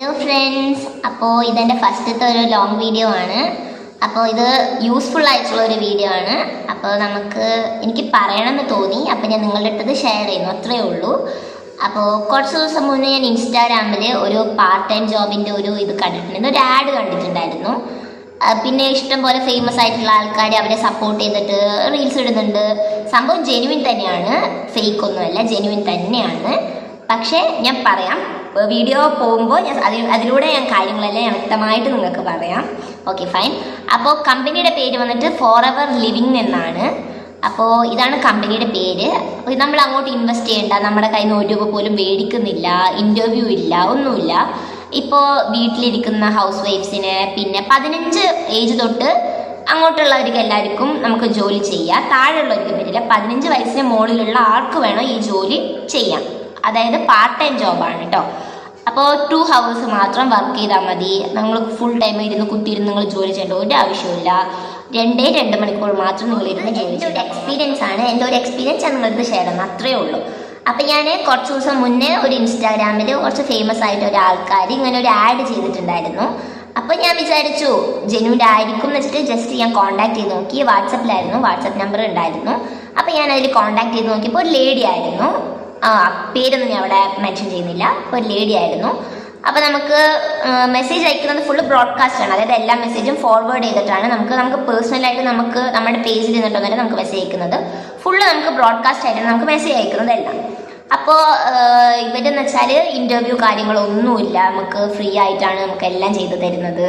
Hello friends, അപ്പോൾ ഇതെൻ്റെ ഫസ്റ്റത്തെ ഒരു ലോങ് വീഡിയോ ആണ്. അപ്പോൾ ഇത് യൂസ്ഫുൾ ആയിട്ടുള്ള ഒരു വീഡിയോ ആണ്. അപ്പോൾ എനിക്ക് പറയണമെന്ന് തോന്നി, അപ്പോൾ ഞാൻ നിങ്ങളുടെ അടുത്തത് ഷെയർ ചെയ്യുന്നു, അത്രയേ ഉള്ളൂ. അപ്പോൾ കുറച്ച് ദിവസം മുന്നേ ഞാൻ ഇൻസ്റ്റാഗ്രാമിൽ ഒരു പാർട്ട് ടൈം ജോബിൻ്റെ ഒരു ഇത് കണ്ടിട്ടുണ്ടായിരുന്നു, ഒരു ആഡ് കണ്ടിട്ടുണ്ടായിരുന്നു. പിന്നെ ഇഷ്ടം പോലെ ഫേമസ് ആയിട്ടുള്ള ആൾക്കാർ അവരെ സപ്പോർട്ട് ചെയ്തിട്ട് റീൽസ് ഇടുന്നുണ്ട്. സംഭവം ജെന്യുവിൻ തന്നെയാണ്, ഫേക്ക് ഒന്നുമല്ല, ജെന്യുവിൻ തന്നെയാണ്. പക്ഷേ ഞാൻ പറയാം, വീഡിയോ പോകുമ്പോൾ അതിലൂടെ ഞാൻ കാര്യങ്ങളെല്ലാം വ്യക്തമായിട്ട് നിങ്ങൾക്ക് പറയാം. Okay, fine. അപ്പോൾ കമ്പനിയുടെ പേര് വന്നിട്ട് ഫോർ എവർ ലിവിങ് എന്നാണ്. അപ്പോൾ ഇതാണ് കമ്പനിയുടെ പേര്. അപ്പോൾ നമ്മൾ അങ്ങോട്ട് ഇൻവെസ്റ്റ് ചെയ്യേണ്ട, നമ്മുടെ കയ്യിൽ നിന്ന് 1 രൂപ പോലും മേടിക്കുന്നില്ല, ഇൻ്റർവ്യൂ ഇല്ല, ഒന്നുമില്ല. ഇപ്പോൾ വീട്ടിലിരിക്കുന്ന ഹൗസ് വൈഫ്സിന്, പിന്നെ 15 ഏജ് തൊട്ട് അങ്ങോട്ടുള്ളവർക്ക് എല്ലാവർക്കും നമുക്ക് ജോലി ചെയ്യാം. താഴെയുള്ളവർക്ക് പറ്റില്ല. 15 വയസ്സിന് മുകളിലുള്ള ആർക്ക് വേണോ ഈ ജോലി ചെയ്യാം. അതായത് പാർട്ട് ടൈം ജോബാണ് കേട്ടോ. അപ്പോൾ 2 hours മാത്രം വർക്ക് ചെയ്താൽ മതി. നിങ്ങൾ ഫുൾ ടൈം കുത്തിയിരുന്ന് നിങ്ങൾ ജോലി ചെയ്യേണ്ട ഒരു ആവശ്യമില്ല. 2 മണിക്കൂർ മാത്രം നിങ്ങൾ ഇരുന്ന് ജോലി ചെയ്യേണ്ട എക്സ്പീരിയൻസ് ആണ്. എൻ്റെ ഒരു എക്സ്പീരിയൻസ് ആണ് നിങ്ങൾക്ക് ഷെയർ ചെയ്യുന്നത്, അത്രയേ ഉള്ളൂ. അപ്പം ഞാൻ കുറച്ച് ദിവസം മുന്നേ ഒരു ഇൻസ്റ്റാഗ്രാമിൽ കുറച്ച് ഫേമസ് ആയിട്ട് ഒരാൾക്കാർ ഇങ്ങനെ ഒരു ആഡ് ചെയ്തിട്ടുണ്ടായിരുന്നു. അപ്പോൾ ഞാൻ വിചാരിച്ചു ജെന്യുവിൻ ആയിരിക്കും എന്ന് വെച്ചിട്ട് ജസ്റ്റ് ഞാൻ കോൺടാക്ട് ചെയ്ത് നോക്കി. വാട്സപ്പ് നമ്പർ ഉണ്ടായിരുന്നു. അപ്പോൾ ഞാൻ അതിൽ കോൺടാക്ട് ചെയ്ത് നോക്കിയപ്പോൾ ഒരു ലേഡി ആയിരുന്നു. പേരൊന്നും ഞാൻ അവിടെ മെൻഷൻ ചെയ്യുന്നില്ല, ഒരു ലേഡി ആയിരുന്നു. അപ്പോൾ നമുക്ക് മെസ്സേജ് അയക്കുന്നത് ഫുള്ള് ബ്രോഡ്കാസ്റ്റ് ആണ്. അതായത് എല്ലാ മെസ്സേജും ഫോർവേഡ് ചെയ്തിട്ടാണ് നമുക്ക് പേഴ്സണലായിട്ട് നമ്മുടെ പേജിൽ നിന്നിട്ടൊന്നല്ല നമുക്ക് മെസ്സേജ് അയക്കുന്നത്. ഫുള്ള് നമുക്ക് ബ്രോഡ്കാസ്റ്റ് ആയിട്ട് നമുക്ക് മെസ്സേജ് അയക്കുന്നതെല്ലാം. അപ്പോൾ ഇവരെന്ന് വെച്ചാൽ ഇൻ്റർവ്യൂ കാര്യങ്ങളൊന്നുമില്ല, നമുക്ക് ഫ്രീ ആയിട്ടാണ് നമുക്ക് എല്ലാം ചെയ്തു തരുന്നത്.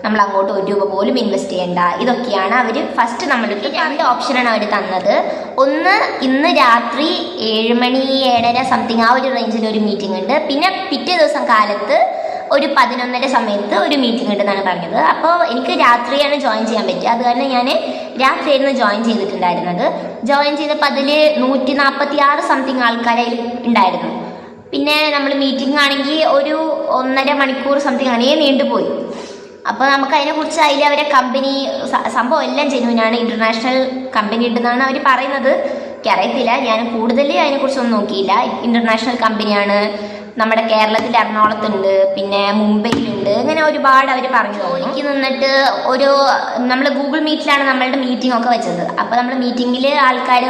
നമ്മൾ അങ്ങോട്ട് 1 രൂപ പോലും ഇൻവെസ്റ്റ് ചെയ്യേണ്ട. ഇതൊക്കെയാണ് അവർ ഫസ്റ്റ് നമ്മൾക്ക് 2 ഓപ്ഷനാണ് അവർ തന്നത്. ഒന്ന്, ഇന്ന് രാത്രി 7 മണി 7:30 സംതിങ് ആ ഒരു റേഞ്ചിൽ ഒരു മീറ്റിംഗ് ഉണ്ട്. പിന്നെ പിറ്റേ ദിവസം കാലത്ത് ഒരു 11:30 സമയത്ത് ഒരു മീറ്റിംഗ് ഉണ്ടെന്നാണ് പറഞ്ഞത്. അപ്പോൾ എനിക്ക് രാത്രിയാണ് ജോയിൻ ചെയ്യാൻ പറ്റുക. അത് കാരണം ഞാൻ രാത്രിയായിരുന്നു ജോയിൻ ചെയ്തിട്ടുണ്ടായിരുന്നത്. ജോയിൻ ചെയ്തപ്പോൾ അതിൽ 146 സംതിങ് ആൾക്കാരെ ഉണ്ടായിരുന്നു. പിന്നെ നമ്മൾ മീറ്റിംഗ് ആണെങ്കിൽ ഒരു 1.5 മണിക്കൂർ സംതിങ് അങ്ങനെ നീണ്ടുപോയി. അപ്പോൾ നമുക്ക് അതിനെക്കുറിച്ച് അവരെ കമ്പനി സംഭവം എല്ലാം ജെന്യുവിനാണ്, ഇൻ്റർനാഷണൽ കമ്പനി ഉണ്ടെന്നാണ് അവർ പറയുന്നത്. എനിക്കറിയത്തില്ല, ഞാൻ കൂടുതൽ അതിനെക്കുറിച്ചൊന്നും നോക്കിയില്ല. ഇൻ്റർനാഷണൽ കമ്പനിയാണ്. നമ്മുടെ കേരളത്തിൽ എറണാകുളത്തുണ്ട്, പിന്നെ മുംബൈയിലുണ്ട്, അങ്ങനെ ഒരുപാട് അവർ പറഞ്ഞു. ജോലിക്ക് നിന്നിട്ട് നമ്മൾ ഗൂഗിൾ മീറ്റിലാണ് നമ്മളുടെ മീറ്റിംഗ് ഒക്കെ വെച്ചത്. അപ്പോൾ നമ്മൾ മീറ്റിങ്ങിൽ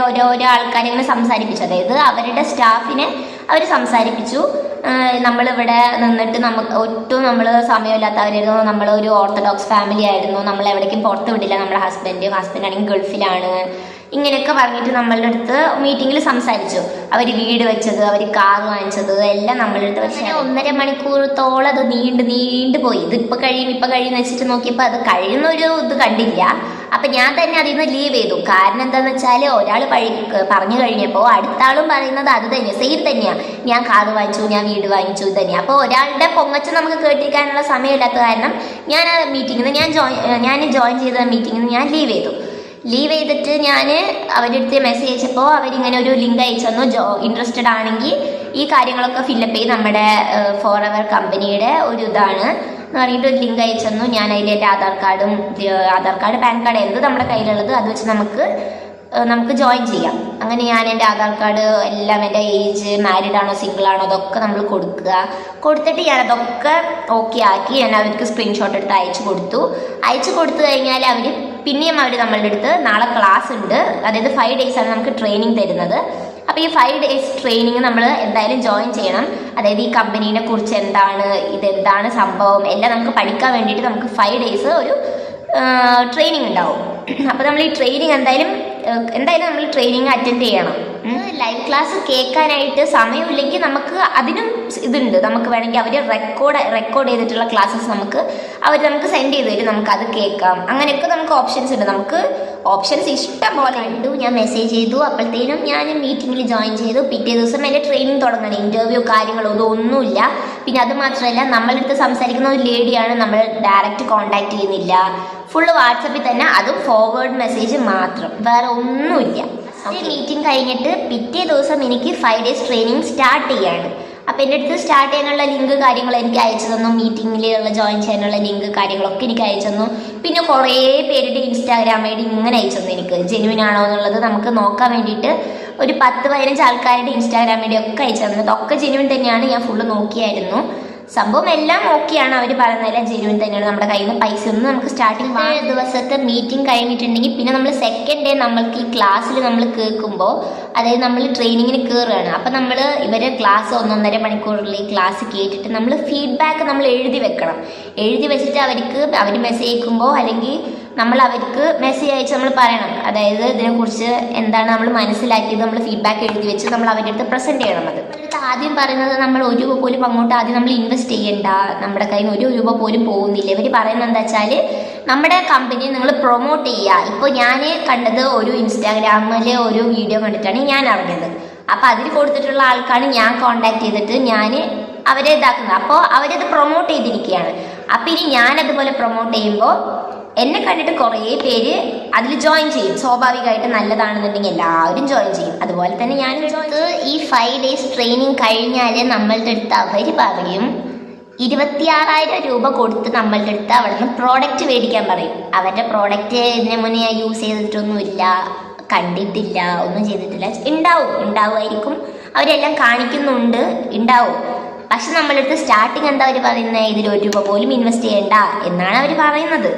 ഓരോ ആൾക്കാരെ ഇങ്ങനെ സംസാരിപ്പിച്ചു. അതായത് അവരുടെ സ്റ്റാഫിനെ അവർ സംസാരിപ്പിച്ചു. നമ്മളിവിടെ നിന്നിട്ട് ഒട്ടും നമ്മൾ സമയമില്ലാത്തവരായിരുന്നു. നമ്മളൊരു ഓർത്തഡോക്സ് ഫാമിലി ആയിരുന്നു. നമ്മൾ എവിടേക്കും പുറത്ത് വിടില്ല. നമ്മുടെ ഹസ്ബൻഡ് ആണെങ്കിൽ ഗൾഫിലാണ്. ഇങ്ങനെയൊക്കെ പറഞ്ഞിട്ട് നമ്മളുടെ അടുത്ത് മീറ്റിങ്ങിൽ സംസാരിച്ചു. അവർ വീട് വെച്ചത്, അവർ കാർ വാങ്ങിച്ചത് എല്ലാം നമ്മളുടെ അടുത്ത്. പക്ഷേ 1.5 മണിക്കൂറത്തോളം അത് നീണ്ടു പോയി. ഇപ്പം കഴിയും വെച്ചിട്ട് നോക്കിയപ്പോൾ അത് കഴിയുന്നൊരു ഇത് കണ്ടില്ല. അപ്പം ഞാൻ തന്നെ അതിൽ നിന്ന് ലീവ് ചെയ്തു. കാരണം എന്താണെന്ന് വെച്ചാൽ ഒരാൾ പറഞ്ഞു കഴിഞ്ഞപ്പോൾ അടുത്ത ആളും പറയുന്നത് അത് തന്നെയാണ്, സെയിം തന്നെയാണ്. ഞാൻ കാർ വാങ്ങിച്ചു, ഞാൻ വീട് വാങ്ങിച്ചു, ഇത് തന്നെയാണ്. അപ്പോൾ ഒരാളുടെ പൊങ്ങച്ച് നമുക്ക് കേട്ടിരിക്കാനുള്ള സമയമില്ലാത്ത കാരണം ഞാൻ ആ മീറ്റിങ്ങിൽ ഞാൻ ജോയിൻ ചെയ്ത മീറ്റിങ്ങിൽ ഞാൻ ലീവ് ചെയ്തിട്ട് ഞാൻ അവരുടെ അടുത്ത് മെസ്സേജ് അയച്ചപ്പോൾ അവരിങ്ങനെ ഒരു ലിങ്ക് അയച്ചു തന്നു. ഇൻട്രസ്റ്റഡ് ആണെങ്കിൽ ഈ കാര്യങ്ങളൊക്കെ ഫില്ലപ്പ് ചെയ്ത് നമ്മുടെ ഫോർ എവർ കമ്പനിയുടെ ഒരു ഇതാണ് എന്ന് പറഞ്ഞിട്ട് ഒരു ലിങ്ക് അയച്ചു തന്നു. ഞാൻ അതിൽ എൻ്റെ ആധാർ കാർഡ് പാൻ കാർഡ് എന്ത് നമ്മുടെ കയ്യിലുള്ളത് അത് വെച്ച് നമുക്ക് ജോയിൻ ചെയ്യാം. അങ്ങനെ ഞാൻ എൻ്റെ ആധാർ കാർഡ് എല്ലാം, എൻ്റെ ഏജ്, മാരീഡ് ആണോ സിംഗിൾ ആണോ അതൊക്കെ നമ്മൾ കൊടുത്തിട്ട് ഞാൻ അതൊക്കെ ഓക്കെ ആക്കി ഞാൻ അവർക്ക് സ്ക്രീൻഷോട്ട് എടുത്ത് അയച്ചു കൊടുത്തു കഴിഞ്ഞാൽ പിന്നെയും അവർ നമ്മളുടെ അടുത്ത് നാളെ ക്ലാസ് ഉണ്ട്. അതായത് 5 days ആണ് നമുക്ക് ട്രെയിനിങ് തരുന്നത്. അപ്പോൾ ഈ 5 days ട്രെയിനിങ് നമ്മൾ എന്തായാലും ജോയിൻ ചെയ്യണം. അതായത് ഈ കമ്പനീനെ കുറിച്ച് ഇതെന്താണ് സംഭവം എല്ലാം നമുക്ക് പഠിക്കാൻ വേണ്ടിയിട്ട് നമുക്ക് 5 days ഒരു ട്രെയിനിങ് ഉണ്ടാവും. അപ്പോൾ നമ്മൾ ഈ ട്രെയിനിങ് എന്തായാലും നമ്മൾ ട്രെയിനിങ് അറ്റൻഡ് ചെയ്യണം. ലൈവ് ക്ലാസ് കേൾക്കാനായിട്ട് സമയമില്ലെങ്കിൽ നമുക്ക് അതിനും ഇതുണ്ട്. നമുക്ക് വേണമെങ്കിൽ അവർ റെക്കോർഡ് ചെയ്തിട്ടുള്ള ക്ലാസ്സസ് നമുക്ക് സെൻഡ് ചെയ്ത് തരും. നമുക്കത് കേൾക്കാം. അങ്ങനെയൊക്കെ നമുക്ക് ഓപ്ഷൻസ് ഉണ്ട്. നമുക്ക് ഓപ്ഷൻസ് ഇഷ്ടം പോലെ ഉണ്ട്. ഞാൻ മെസ്സേജ് ചെയ്തു. അപ്പോഴത്തേനും ഞാൻ മീറ്റിങ്ങിൽ ജോയിൻ ചെയ്തു. പിറ്റേ ദിവസം എൻ്റെ ട്രെയിനിങ് തുടങ്ങണം. ഇൻ്റർവ്യൂ കാര്യങ്ങളോ ഇതൊന്നുമില്ല. പിന്നെ അത് മാത്രമല്ല, നമ്മളടുത്ത് സംസാരിക്കുന്ന ഒരു ലേഡിയാണ്, നമ്മൾ ഡയറക്റ്റ് കോൺടാക്ട് ചെയ്യുന്നില്ല. ഫുള്ള് വാട്സപ്പിൽ തന്നെ, അതും ഫോർവേഡ് മെസ്സേജ് മാത്രം, വേറെ ഒന്നുമില്ല. മീറ്റിംഗ് കഴിഞ്ഞിട്ട് പിറ്റേ ദിവസം എനിക്ക് 5 days ട്രെയിനിങ് സ്റ്റാർട്ട് ചെയ്യാണ്. അപ്പോൾ എൻ്റെ അടുത്ത് സ്റ്റാർട്ട് ചെയ്യാനുള്ള ലിങ്ക് കാര്യങ്ങൾ എനിക്ക് അയച്ചു തന്നു. മീറ്റിങ്ങിലുള്ള ജോയിൻ ചെയ്യാനുള്ള ലിങ്ക് കാര്യങ്ങളൊക്കെ എനിക്ക് അയച്ചു തന്നു. പിന്നെ കുറേ പേരുടെ ഇൻസ്റ്റാഗ്രാം ഐ ഡി ഇങ്ങനെ അയച്ചു തന്നു. എനിക്ക് ജെന്യുവിൻ ആണോ എന്നുള്ളത് നമുക്ക് നോക്കാൻ വേണ്ടിയിട്ട് ഒരു 10-15 ആൾക്കാരുടെ ഇൻസ്റ്റാഗ്രാം ഐ ഡി ഒക്കെ അയച്ചു തന്നു. അതൊക്കെ ജെന്യുവിൻ തന്നെയാണ്. ഞാൻ ഫുള്ള് നോക്കിയായിരുന്നു. സംഭവം എല്ലാം ഓക്കെയാണ്. അവർ പറയുന്നതെല്ലാം ജെന്യൂൻ തന്നെയാണ്. നമ്മുടെ കയ്യിൽ നിന്ന് പൈസ ഒന്നും നമുക്ക് സ്റ്റാർട്ടിങ് ദിവസത്തെ മീറ്റിംഗ് കഴിഞ്ഞിട്ടുണ്ടെങ്കിൽ പിന്നെ നമ്മൾ സെക്കൻഡ് ഡേ നമ്മൾക്ക് ഈ ക്ലാസ്സിൽ നമ്മൾ കേൾക്കുമ്പോൾ, അതായത് നമ്മൾ ട്രെയിനിങ്ങിന് കയറുകയാണ്. അപ്പം നമ്മൾ ഇവരെ ക്ലാസ് 1-1.5 മണിക്കൂറുള്ള ഈ ക്ലാസ് കേട്ടിട്ട് നമ്മൾ ഫീഡ്ബാക്ക് നമ്മൾ എഴുതി വെക്കണം. എഴുതി വെച്ചിട്ട് അവർ മെസ്സേജ് അയക്കുമ്പോൾ അല്ലെങ്കിൽ നമ്മൾ അവർക്ക് മെസ്സേജ് അയച്ച് നമ്മൾ പറയണം, അതായത് ഇതിനെക്കുറിച്ച് എന്താണ് നമ്മൾ മനസ്സിലാക്കിയത് നമ്മൾ ഫീഡ്ബാക്ക് എഴുതി വെച്ച് നമ്മൾ അവരുടെ അടുത്ത് പ്രസൻറ്റ് ചെയ്യണം. അത് ആദ്യം പറയുന്നത് നമ്മൾ 1 രൂപ പോലും അങ്ങോട്ട് ആദ്യം നമ്മൾ ഇൻവെസ്റ്റ് ചെയ്യണ്ട, നമ്മുടെ കയ്യിൽ നിന്ന് 1 രൂപ പോലും പോകുന്നില്ല. ഇവർ പറയുന്നത് എന്താ വെച്ചാൽ നമ്മുടെ കമ്പനിയെ നിങ്ങൾ പ്രൊമോട്ട് ചെയ്യുക. ഇപ്പോൾ ഞാൻ കണ്ടത് ഒരു ഇൻസ്റ്റാഗ്രാമിലെ ഒരു വീഡിയോ കണ്ടിട്ടാണ് ഞാൻ അറിഞ്ഞത്. അപ്പോൾ അതിൽ കൊടുത്തിട്ടുള്ള ആൾക്കാണ് ഞാൻ കോണ്ടാക്ട് ചെയ്തിട്ട് ഞാൻ അവരെ ഇതാക്കുന്നത്. അപ്പോൾ അവരത് പ്രൊമോട്ട് ചെയ്തിരിക്കുകയാണ്. അപ്പം ഇനി ഞാനതുപോലെ പ്രൊമോട്ട് ചെയ്യുമ്പോൾ എന്നെ കണ്ടിട്ട് കുറേ പേര് അതിൽ ജോയിൻ ചെയ്യും. സ്വാഭാവികമായിട്ട് നല്ലതാണെന്നുണ്ടെങ്കിൽ എല്ലാവരും ജോയിൻ ചെയ്യും. അതുപോലെ തന്നെ ഞാൻ ഈ 5 ഡേയ്സ് ട്രെയിനിങ് കഴിഞ്ഞാൽ നമ്മളുടെ അടുത്ത് അവർ പറയും 26,000 രൂപ കൊടുത്ത് നമ്മളുടെ അടുത്ത് അവിടെ നിന്ന് പ്രോഡക്റ്റ് മേടിക്കാൻ പറയും. അവരുടെ പ്രോഡക്റ്റ് ഇതിന് മുന്നേ ഞാൻ യൂസ് ചെയ്തിട്ടൊന്നുമില്ല, കണ്ടിട്ടില്ല, ഒന്നും ചെയ്തിട്ടില്ല. ഉണ്ടാവുമായിരിക്കും, അവരെല്ലാം കാണിക്കുന്നുണ്ട്, ഉണ്ടാവും. പക്ഷെ നമ്മളുടെ അടുത്ത് സ്റ്റാർട്ടിങ് എന്താ അവർ പറയുന്നത്, ഇതിൽ 1 രൂപ പോലും ഇൻവെസ്റ്റ് ചെയ്യണ്ട എന്നാണ് അവർ പറയുന്നത്.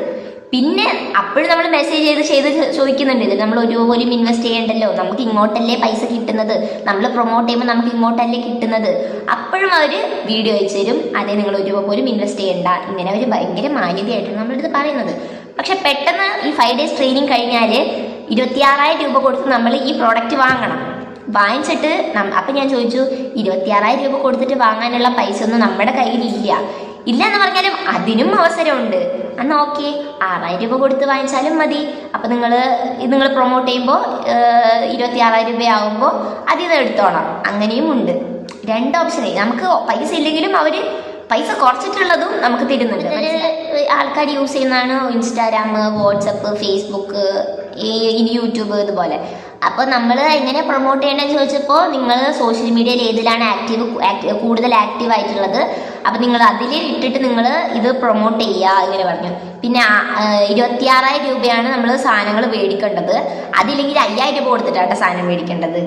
പിന്നെ അപ്പോഴും നമ്മൾ മെസ്സേജ് ചെയ്ത് ചോദിക്കുന്നുണ്ട്, ഇത് നമ്മൾ 1 രൂപ പോലും ഇൻവെസ്റ്റ് ചെയ്യണ്ടല്ലോ, നമുക്ക് ഇങ്ങോട്ടല്ലേ പൈസ കിട്ടുന്നത്, നമ്മൾ പ്രൊമോട്ട് ചെയ്യുമ്പോൾ നമുക്ക് ഇങ്ങോട്ടല്ലേ കിട്ടുന്നത്. അപ്പോഴും അവർ വീഡിയോ അയച്ചു തരും, അതെ നിങ്ങൾ 1 രൂപ പോലും ഇൻവെസ്റ്റ് ചെയ്യണ്ട. ഇങ്ങനെ അവർ ഭയങ്കര മാന്യതയായിട്ടാണ് നമ്മുടെ അടുത്ത് പറയുന്നത്. പക്ഷെ പെട്ടെന്ന് ഈ 5 ഡേയ്സ് ട്രെയിനിങ് കഴിഞ്ഞാൽ 26,000 രൂപ കൊടുത്ത് നമ്മൾ ഈ പ്രോഡക്റ്റ് വാങ്ങിച്ചിട്ട് അപ്പം ഞാൻ ചോദിച്ചു, 26,000 രൂപ കൊടുത്തിട്ട് വാങ്ങാനുള്ള പൈസ ഒന്നും നമ്മുടെ കയ്യിലില്ല. ഇല്ല എന്ന് പറഞ്ഞാലും അതിനും അവസരമുണ്ട്. എന്നാൽ ഓക്കെ, 6,000 രൂപ കൊടുത്ത് വാങ്ങിച്ചാലും മതി. അപ്പം നിങ്ങൾ പ്രൊമോട്ട് ചെയ്യുമ്പോൾ 26,000 രൂപയാകുമ്പോൾ അതിൽ നിന്ന് എടുത്തോളാം. അങ്ങനെയും ഉണ്ട്. 2 ഓപ്ഷനായി. നമുക്ക് പൈസ ഇല്ലെങ്കിലും അവർ പൈസ കുറച്ചിട്ടുള്ളതും നമുക്ക് തരുന്നുണ്ട്. ആൾക്കാർ യൂസ് ചെയ്യുന്നതാണ് ഇൻസ്റ്റാഗ്രാം, വാട്സപ്പ്, ഫേസ്ബുക്ക്, ഇനി യൂട്യൂബ് ഇതുപോലെ. അപ്പോൾ നമ്മൾ എങ്ങനെ പ്രൊമോട്ട് ചെയ്യണമെന്ന് ചോദിച്ചപ്പോൾ നിങ്ങൾ സോഷ്യൽ മീഡിയയിൽ ഏതിലാണ് കൂടുതൽ ആക്റ്റീവ് ആയിട്ടുള്ളത്, അപ്പം നിങ്ങൾ അതിൽ ഇട്ടിട്ട് നിങ്ങൾ ഇത് പ്രൊമോട്ട് ചെയ്യുക ഇങ്ങനെ പറഞ്ഞു. പിന്നെ 26,000 രൂപയാണ് നമ്മൾ സാധനങ്ങൾ മേടിക്കേണ്ടത്. അതില്ലെങ്കിൽ 5,000 രൂപ കൊടുത്തിട്ടാണ് സാധനം മേടിക്കേണ്ടത്.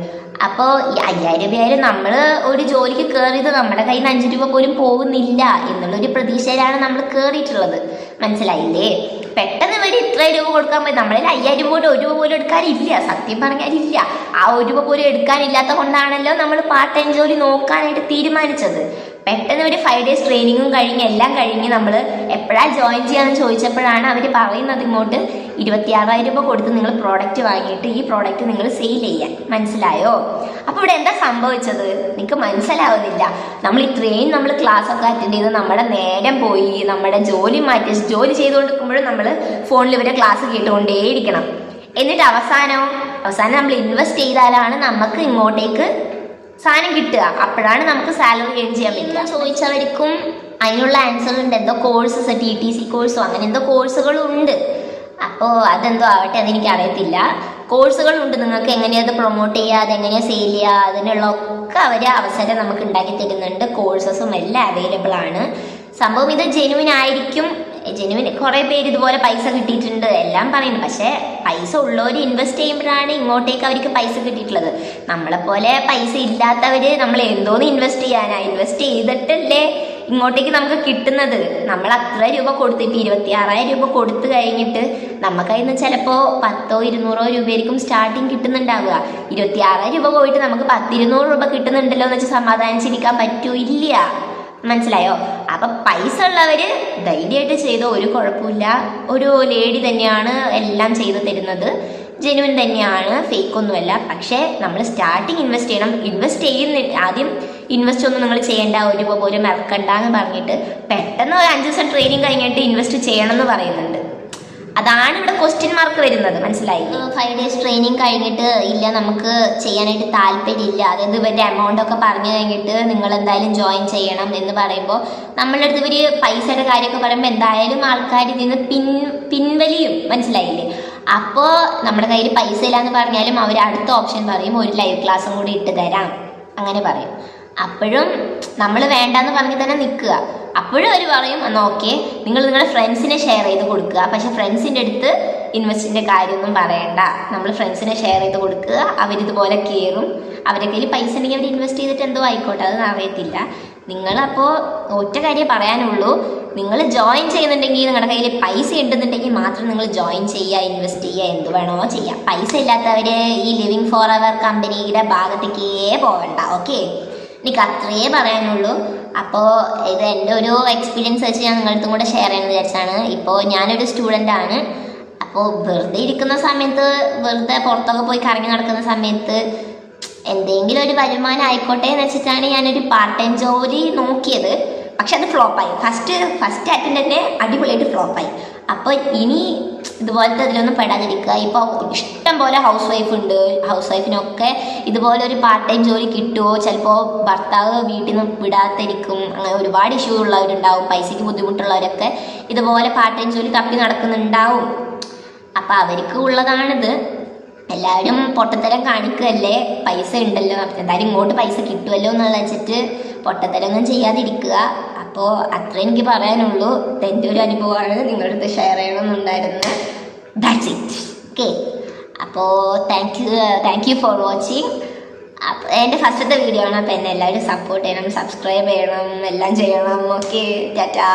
അപ്പോൾ ഈ 5,000 രൂപയായാലും നമ്മൾ ഒരു ജോലിക്ക് കയറിയത് നമ്മുടെ കയ്യിൽ നിന്ന് 5 രൂപ പോലും പോകുന്നില്ല എന്നുള്ളൊരു പ്രതീക്ഷയിലാണ് നമ്മൾ കയറിയിട്ടുള്ളത്. മനസ്സിലായില്ലേ? പെട്ടെന്ന് ഇവർ ഇത്ര രൂപ കൊടുക്കാൻ പോയി നമ്മളിൽ 5,000 രൂപ 1 രൂപ പോലും എടുക്കാനില്ല. സത്യം പറഞ്ഞാലില്ല. ആ 1 രൂപ പോലും എടുക്കാനില്ലാത്ത കൊണ്ടാണല്ലോ നമ്മൾ പാർട്ട് ടൈം ജോലി നോക്കാനായിട്ട് തീരുമാനിച്ചത്. പെട്ടെന്ന് ഒരു 5 ഡേയ്സ് ട്രെയിനിങ്ങും എല്ലാം കഴിഞ്ഞ് നമ്മൾ എപ്പോഴാണ് ജോയിൻ ചെയ്യാമെന്ന് ചോദിച്ചപ്പോഴാണ് അവർ പറയുന്നത് ഇങ്ങോട്ട് 26,000 രൂപ കൊടുത്ത് നിങ്ങൾ പ്രോഡക്റ്റ് വാങ്ങിയിട്ട് ഈ പ്രോഡക്റ്റ് നിങ്ങൾ സെയിൽ ചെയ്യാൻ. മനസ്സിലായോ? അപ്പോൾ ഇവിടെ എന്താ സംഭവിച്ചത് നിങ്ങൾക്ക് മനസ്സിലാവുന്നില്ല. നമ്മൾ ഇത്രയും ക്ലാസ് ഒക്കെ അറ്റൻഡ് ചെയ്ത് നമ്മുടെ നേരം പോയി, നമ്മുടെ ജോലി മാറ്റി ജോലി ചെയ്തുകൊണ്ടിരിക്കുമ്പോഴും നമ്മൾ ഫോണിൽ ഇവരെ ക്ലാസ് കേട്ടുകൊണ്ടേയിരിക്കണം. എന്നിട്ട് അവസാനം നമ്മൾ ഇൻവെസ്റ്റ് ചെയ്താലാണ് നമുക്ക് ഇങ്ങോട്ടേക്ക് സാധനം കിട്ടുക. അപ്പോഴാണ് നമുക്ക് സാലറി ഏൺ ചെയ്യാൻ പറ്റുക. ചോദിച്ചവർക്കും അതിനുള്ള ആൻസർ ഉണ്ട്. എന്തോ കോഴ്സസ്, TTC കോഴ്സോ അങ്ങനെ എന്തോ കോഴ്സുകളും ഉണ്ട്. അപ്പോൾ അതെന്തോ ആവട്ടെ, അതെനിക്ക് അറിയത്തില്ല. കോഴ്സുകളുണ്ട്, നിങ്ങൾക്ക് എങ്ങനെയാണ് അത് പ്രൊമോട്ട് ചെയ്യുക, അതെങ്ങനെയാണ് സെയിൽ ചെയ്യുക, അതിനുള്ള ഒക്കെ അവർ അവസരം നമുക്ക് ഉണ്ടാക്കി തരുന്നുണ്ട്. കോഴ്സസും എല്ലാം അവൈലബിൾ ആണ്. സംഭവം ഇത് ജെന്യൂൻ ആയിരിക്കും. കുറേ പേര് ഇതുപോലെ പൈസ കിട്ടിയിട്ടുണ്ട് എല്ലാം പറയുന്നു. പക്ഷേ പൈസ ഉള്ളവർ ഇൻവെസ്റ്റ് ചെയ്യുമ്പോഴാണ് ഇങ്ങോട്ടേക്ക് അവർക്ക് പൈസ കിട്ടിയിട്ടുള്ളത്. നമ്മളെപ്പോലെ പൈസ ഇല്ലാത്തവർ നമ്മൾ എന്തോന്ന് ഇൻവെസ്റ്റ് ഇൻവെസ്റ്റ് ചെയ്തിട്ടല്ലേ ഇങ്ങോട്ടേക്ക് നമുക്ക് കിട്ടുന്നത്. നമ്മൾ അത്ര രൂപ കൊടുത്തിട്ട് 26,000 രൂപ കൊടുത്തു കഴിഞ്ഞിട്ട് നമുക്കതിൽ നിന്ന് ചിലപ്പോൾ 100-200 രൂപയായിരിക്കും സ്റ്റാർട്ടിങ് കിട്ടുന്നുണ്ടാവുക. 26,000 രൂപ പോയിട്ട് നമുക്ക് 100-200 രൂപ കിട്ടുന്നുണ്ടല്ലോ എന്ന് വെച്ചാൽ സമാധാനിച്ചിരിക്കാൻ പറ്റൂല്ല. മനസ്സിലായോ? അപ്പം പൈസ ഉള്ളവർ ധൈര്യമായിട്ട് ചെയ്തോ, ഒരു കുഴപ്പമില്ല. ഒരു ലേഡി തന്നെയാണ് എല്ലാം ചെയ്തു തരുന്നത്, ജെന്യൂൻ തന്നെയാണ്, ഫേക്ക് ഒന്നുമല്ല. പക്ഷേ നമ്മൾ സ്റ്റാർട്ടിങ് ഇൻവെസ്റ്റ് ചെയ്യണം. ആദ്യം ഇൻവെസ്റ്റ് ഒന്നും നിങ്ങൾ ചെയ്യേണ്ട, 1 രൂപ പോലും ഇറക്കണ്ട എന്ന് പറഞ്ഞിട്ട് പെട്ടെന്ന് ഒരു 5 ദിവസം ട്രെയിനിങ് കഴിഞ്ഞിട്ട് ഇൻവെസ്റ്റ് ചെയ്യണം എന്ന് പറയുന്നുണ്ട്. അതാണ് ഇവിടെ ക്വസ്റ്റ്യൻ മാർക്ക് വരുന്നത്. മനസ്സിലായി? 5 ഡേയ്സ് ട്രെയിനിങ് കഴിഞ്ഞിട്ട് ഇല്ല നമുക്ക് ചെയ്യാനായിട്ട് താല്പര്യമില്ല, അതായത് ഇവരുടെ എമൗണ്ട് ഒക്കെ പറഞ്ഞു കഴിഞ്ഞിട്ട് നിങ്ങൾ എന്തായാലും ജോയിൻ ചെയ്യണം എന്ന് പറയുമ്പോൾ നമ്മളുടെ അടുത്ത് ഇവർ പൈസയുടെ കാര്യമൊക്കെ പറയുമ്പോൾ എന്തായാലും ആൾക്കാർ ഇതിൽ നിന്ന് പിൻവലിയും. മനസ്സിലായില്ലേ? അപ്പോൾ നമ്മുടെ കയ്യിൽ പൈസ ഇല്ലാന്ന് പറഞ്ഞാലും അവർ അടുത്ത ഓപ്ഷൻ പറയും, ഒരു ലൈവ് ക്ലാസ്സും കൂടി ഇട്ട് തരാം, അങ്ങനെ പറയും. അപ്പോഴും നമ്മൾ വേണ്ടാന്ന് പറഞ്ഞ് തന്നെ നിൽക്കുക. അപ്പോഴും അവർ പറയും എന്നാൽ ഓക്കെ, നിങ്ങൾ നിങ്ങളുടെ ഫ്രണ്ട്സിനെ ഷെയർ ചെയ്ത് കൊടുക്കുക. പക്ഷെ ഫ്രണ്ട്സിൻ്റെ അടുത്ത് ഇൻവെസ്റ്റിൻ്റെ കാര്യമൊന്നും പറയണ്ട, നമ്മൾ ഫ്രണ്ട്സിനെ ഷെയർ ചെയ്ത് കൊടുക്കുക. അവരിതുപോലെ കയറും, അവരുടെ കയ്യിൽ പൈസ ഉണ്ടെങ്കിൽ അവർ ഇൻവെസ്റ്റ് ചെയ്തിട്ട് എന്തോ ആയിക്കോട്ടെ, അത് അറിയത്തില്ല. നിങ്ങളപ്പോൾ ഒറ്റ കാര്യം പറയാനുള്ളൂ, നിങ്ങൾ ജോയിൻ ചെയ്യുന്നുണ്ടെങ്കിൽ നിങ്ങളുടെ കയ്യിൽ പൈസ ഉണ്ടെന്നുണ്ടെങ്കിൽ മാത്രം നിങ്ങൾ ജോയിൻ ചെയ്യുക, ഇൻവെസ്റ്റ് ചെയ്യുക, എന്ത് വേണോ ചെയ്യാം. പൈസ ഇല്ലാത്തവർ ഈ ലിവിങ് ഫോർ അവർ കമ്പനിയുടെ ഭാഗത്തേക്കേ പോകണ്ട. ഓക്കെ, എനിക്ക് അത്രയേ പറയാനുള്ളൂ. അപ്പോൾ ഇത് എൻ്റെ ഒരു എക്സ്പീരിയൻസ് വെച്ച് ഞാൻ നിങ്ങളടുത്തും കൂടെ ഷെയർ ചെയ്യാമെന്ന് വിചാരിച്ചാണ്. ഇപ്പോൾ ഞാനൊരു സ്റ്റുഡൻ്റ് ആണ്. അപ്പോൾ വെറുതെ ഇരിക്കുന്ന സമയത്ത്, വെറുതെ പുറത്തൊക്കെ പോയി കറങ്ങി നടക്കുന്ന സമയത്ത് എന്തെങ്കിലും ഒരു വരുമാനം ആയിക്കോട്ടെ എന്ന് വെച്ചിട്ടാണ് ഞാനൊരു പാർട്ട് ടൈം ജോലി നോക്കിയത്. പക്ഷെ അത് ഫ്ലോപ്പായി. ഫസ്റ്റ് അറ്റൻഡ് തന്നെ അടിപൊളിയായിട്ട് ഫ്ലോപ്പായി. അപ്പോൾ ഇനി ഇതുപോലത്തെ ഇതിലൊന്നും പെടാതിരിക്കുക. ഇപ്പോൾ ഇഷ്ടം പോലെ ഹൗസ് വൈഫ് ഉണ്ട്. ഹൗസ് വൈഫിനൊക്കെ ഇതുപോലെ ഒരു പാർട്ട് ടൈം ജോലി കിട്ടുമോ, ചിലപ്പോൾ ഭർത്താവ് വീട്ടിൽ നിന്ന് വിടാതിരിക്കും, അങ്ങനെ ഒരുപാട് ഇഷ്യൂ ഉള്ളവരുണ്ടാവും. പൈസയ്ക്ക് ബുദ്ധിമുട്ടുള്ളവരൊക്കെ ഇതുപോലെ പാർട്ട് ടൈം ജോലി തപ്പി നടക്കുന്നുണ്ടാവും. അപ്പം അവർക്ക് ഉള്ളതാണിത്. എല്ലാവരും പൊട്ടത്തരം കാണിക്കുകയല്ലേ, പൈസ ഉണ്ടല്ലോ, എന്തായാലും ഇങ്ങോട്ട് പൈസ കിട്ടുമല്ലോ എന്നുള്ള വെച്ചിട്ട് പൊട്ടത്തരമൊന്നും ചെയ്യാതിരിക്കുക. അപ്പോൾ അത്ര എനിക്ക് പറയാനുള്ളൂ. എൻ്റെ ഒരു അനുഭവമാണ് നിങ്ങളുടെ അടുത്ത് ഷെയർ ചെയ്യണമെന്നുണ്ടായിരുന്നു. That's it. ഓക്കെ, അപ്പോൾ താങ്ക് യു ഫോർ വാച്ചിങ്. അപ്പോൾ എൻ്റെ ഫസ്റ്റത്തെ വീഡിയോ ആണ്. അപ്പോൾ എന്നെ എല്ലാവരും സപ്പോർട്ട് ചെയ്യണം, സബ്സ്ക്രൈബ് ചെയ്യണം, എല്ലാം ചെയ്യണം. ഓക്കെ, ടാറ്റാ.